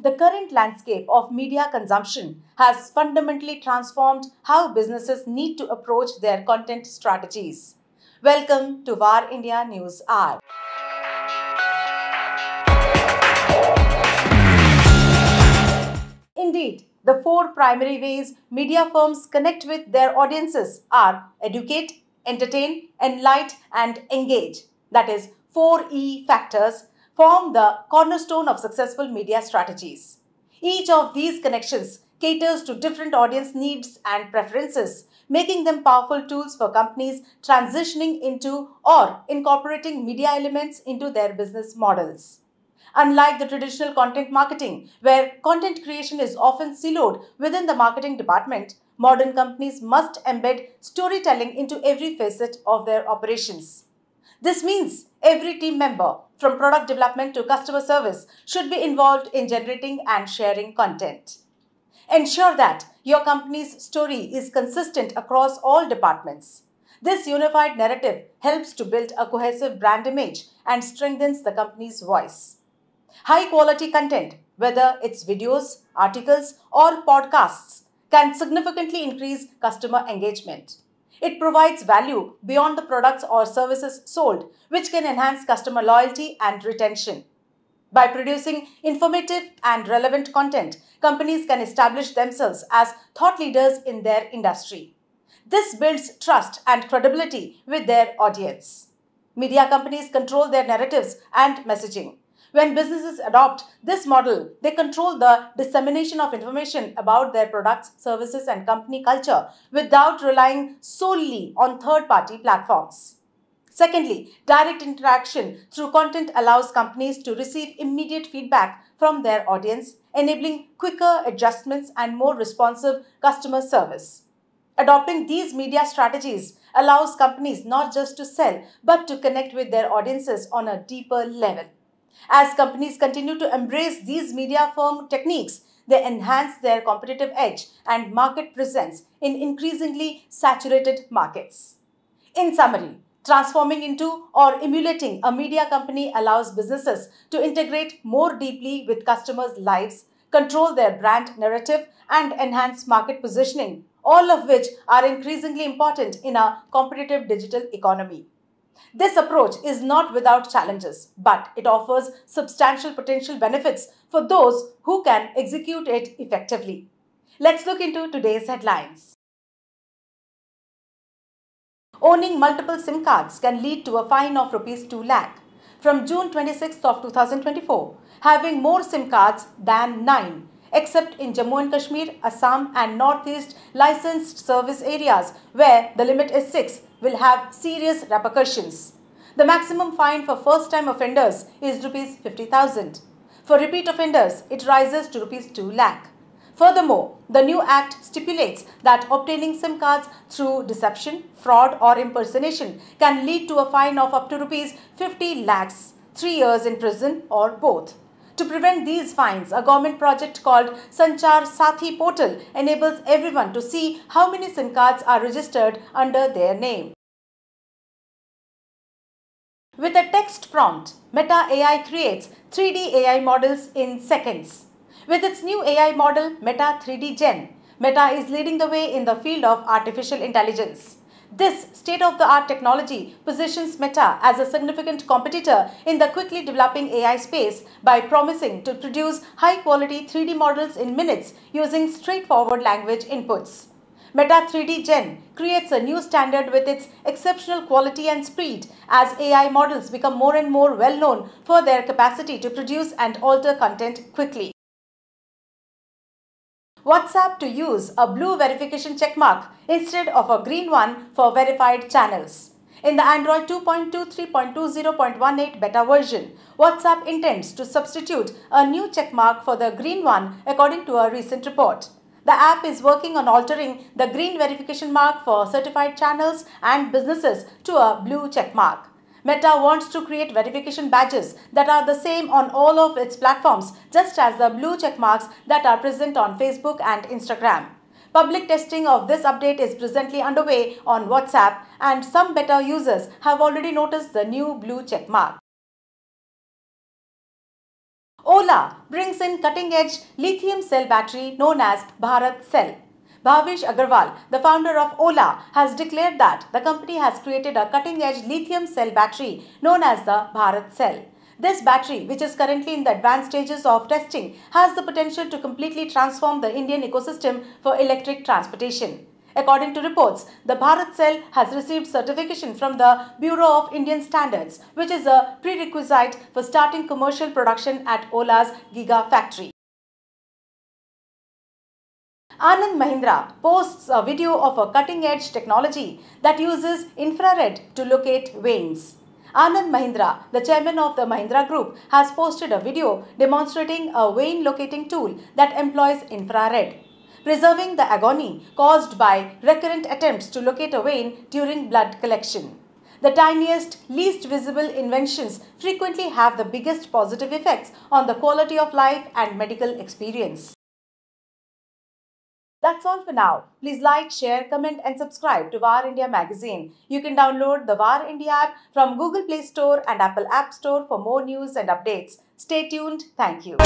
the current landscape of media consumption has fundamentally transformed how businesses need to approach their content strategies. Welcome to VAR India News Hour. Indeed, the four primary ways media firms connect with their audiences are educate, entertain, enlighten, and engage. That is, 4E factors form the cornerstone of successful media strategies. Each of these connections caters to different audience needs and preferences, making them powerful tools for companies transitioning into or incorporating media elements into their business models. Unlike the traditional content marketing, where content creation is often siloed within the marketing department, modern companies must embed storytelling into every facet of their operations. This means every team member, from product development to customer service, should be involved in generating and sharing content. Ensure that your company's story is consistent across all departments. This unified narrative helps to build a cohesive brand image and strengthens the company's voice. High quality content, whether it's videos, articles, or podcasts, can significantly increase customer engagement. It provides value beyond the products or services sold, which can enhance customer loyalty and retention. By producing informative and relevant content, companies can establish themselves as thought leaders in their industry. This builds trust and credibility with their audience. Media companies control their narratives and messaging. When businesses adopt this model, they control the dissemination of information about their products, services, and company culture without relying solely on third-party platforms. Secondly, direct interaction through content allows companies to receive immediate feedback from their audience, enabling quicker adjustments and more responsive customer service. Adopting these media strategies allows companies not just to sell, but to connect with their audiences on a deeper level. As companies continue to embrace these media firm techniques, they enhance their competitive edge and market presence in increasingly saturated markets. In summary, transforming into or emulating a media company allows businesses to integrate more deeply with customers' lives, control their brand narrative, and enhance market positioning, all of which are increasingly important in a competitive digital economy. This approach is not without challenges, but it offers substantial potential benefits for those who can execute it effectively. Let's look into today's headlines. Owning multiple SIM cards can lead to a fine of Rs 2 lakh. From June 26th of 2024, having more SIM cards than 9, except in Jammu and Kashmir, Assam and Northeast licensed service areas where the limit is 6, will have serious repercussions. The maximum fine for first-time offenders is Rs 50,000. For repeat offenders, it rises to Rs 2 lakh. Furthermore, the new act stipulates that obtaining SIM cards through deception, fraud or impersonation can lead to a fine of up to Rs 50 lakhs, 3 years in prison or both. To prevent these fines, a government project called Sanchar Sathi portal enables everyone to see how many SIM cards are registered under their name. With a text prompt, Meta AI creates 3D AI models in seconds. With its new AI model, Meta 3D Gen, Meta is leading the way in the field of artificial intelligence. This state-of-the-art technology positions Meta as a significant competitor in the quickly developing AI space by promising to produce high-quality 3D models in minutes using straightforward language inputs. Meta 3D Gen creates a new standard with its exceptional quality and speed as AI models become more and more well-known for their capacity to produce and alter content quickly. WhatsApp to use a blue verification checkmark instead of a green one for verified channels. In the Android 2.2.3.20.18 beta version, WhatsApp intends to substitute a new checkmark for the green one according to a recent report. The app is working on altering the green verification mark for certified channels and businesses to a blue checkmark. Meta wants to create verification badges that are the same on all of its platforms, just as the blue check marks that are present on Facebook and Instagram. Public testing of this update is presently underway on WhatsApp, and some beta users have already noticed the new blue check mark. Ola brings in cutting-edge lithium cell battery known as Bharat Cell. Bhavish Agarwal, the founder of Ola, has declared that the company has created a cutting-edge lithium cell battery known as the Bharat Cell. This battery, which is currently in the advanced stages of testing, has the potential to completely transform the Indian ecosystem for electric transportation. According to reports, the Bharat Cell has received certification from the Bureau of Indian Standards, which is a prerequisite for starting commercial production at Ola's Gigafactory. Anand Mahindra posts a video of a cutting-edge technology that uses infrared to locate veins. Anand Mahindra, the chairman of the Mahindra Group, has posted a video demonstrating a vein locating tool that employs infrared, preserving the agony caused by recurrent attempts to locate a vein during blood collection. The tiniest, least visible inventions frequently have the biggest positive effects on the quality of life and medical experience. That's all for now. Please like, share, comment and subscribe to VAR India magazine. You can download the VAR India app from Google Play Store and Apple App Store for more news and updates. Stay tuned. Thank you.